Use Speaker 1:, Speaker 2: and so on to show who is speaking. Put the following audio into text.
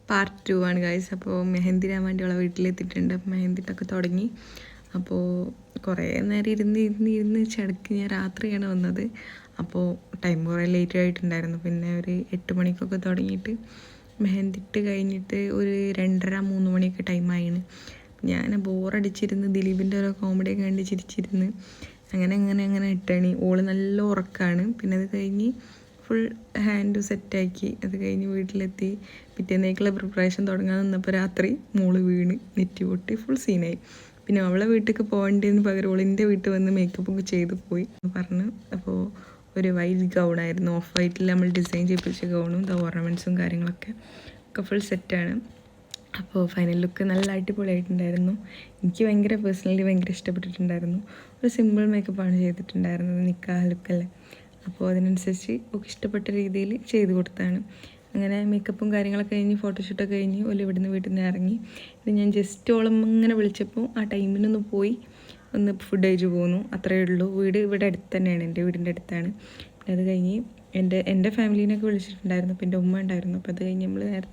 Speaker 1: Part 2 ആണ് guys. അപ്പോൾ മെഹന്തി ഇടാൻ വേണ്ടി അവളെ വീട്ടിലെത്തിയിട്ടുണ്ട്. അപ്പോൾ മെഹന്തി ഇട്ടൊക്കെ തുടങ്ങി. അപ്പോൾ കുറേ നേരം ഇരുന്ന് ചടക്ക് ഞാൻ രാത്രിയാണ് വന്നത്. അപ്പോൾ ടൈം കുറേ ലേറ്റ് ആയിട്ടുണ്ടായിരുന്നു. പിന്നെ ഒരു 8 മണിക്കൊക്കെ തുടങ്ങിയിട്ട് മെഹന്തി ഇട്ട് കഴിഞ്ഞിട്ട് ഒരു 2:30-3 മണിയൊക്കെ ടൈമായിന്. ഞാൻ ബോറടിച്ചിരുന്ന് ദിലീപിൻ്റെ ഓരോ കോമഡിയൊക്കെ കണ്ട് ചിരിച്ചിരുന്ന് അങ്ങനെ ഇട്ടാണ്. ഓള് നല്ല ഉറക്കമാണ്. പിന്നെ അത് കഴിഞ്ഞ് ഫുൾ ഹാൻഡ് സെറ്റാക്കി. അത് കഴിഞ്ഞ് വീട്ടിലെത്തി പിറ്റേന്നേക്കുള്ള പ്രിപ്പറേഷൻ തുടങ്ങാൻ നിന്നപ്പോൾ രാത്രി മോള് വീണ് നെറ്റി പൊട്ടി ഫുൾ സീനായി. പിന്നെ അവളെ വീട്ടിലേക്ക് പോകേണ്ടതിന് പകരം ഓളിൻ്റെ വീട്ടിൽ വന്ന് മേക്കപ്പൊക്കെ ചെയ്ത് പോയി പറഞ്ഞു. അപ്പോൾ ഒരു വൈറ്റ് ഗൗണായിരുന്നു, ഓഫ് വൈറ്റിൽ നമ്മൾ ഡിസൈൻ ചെയ്യിപ്പിച്ച ഗൗണും ഓർണമെൻറ്റ്സും കാര്യങ്ങളൊക്കെ ഫുൾ സെറ്റാണ്. അപ്പോൾ ഫൈനൽ ലുക്ക് നല്ല അടിപൊളിയായിട്ടുണ്ടായിരുന്നു. എനിക്ക് പേഴ്സണലി ഭയങ്കര ഇഷ്ടപ്പെട്ടിട്ടുണ്ടായിരുന്നു. ഒരു സിമ്പിൾ മേക്കപ്പാണ് ചെയ്തിട്ടുണ്ടായിരുന്നത്, നിക്കാഹ് ലുക്കല്ലേ. അപ്പോൾ അതിനനുസരിച്ച് ഒക്കെ ഇഷ്ടപ്പെട്ട രീതിയിൽ ചെയ്ത് കൊടുത്താണ്. അങ്ങനെ മേക്കപ്പും കാര്യങ്ങളൊക്കെ കഴിഞ്ഞ് ഫോട്ടോഷൂട്ടൊക്കെ കഴിഞ്ഞ് ഇവിടുന്ന് വീട്ടിൽ നിന്ന് ഇറങ്ങി. ഇത് ഞാൻ ജസ്റ്റ് ഓളം ഇങ്ങനെ വിളിച്ചപ്പോൾ ആ ടൈമിനൊന്ന് പോയി ഒന്ന് ഫുഡ് കഴിച്ച് പോന്നു, അത്രയേ ഉള്ളൂ. വീട് ഇവിടെ അടുത്ത് തന്നെയാണ്, എൻ്റെ വീടിൻ്റെ അടുത്താണ്. പിന്നെ അത് കഴിഞ്ഞ് എൻ്റെ ഫാമിലീനൊക്കെ വിളിച്ചിട്ടുണ്ടായിരുന്നു. അപ്പോൾ എൻ്റെ ഉമ്മ ഉണ്ടായിരുന്നു. അപ്പോൾ അത് കഴിഞ്ഞ് നമ്മൾ നേരെ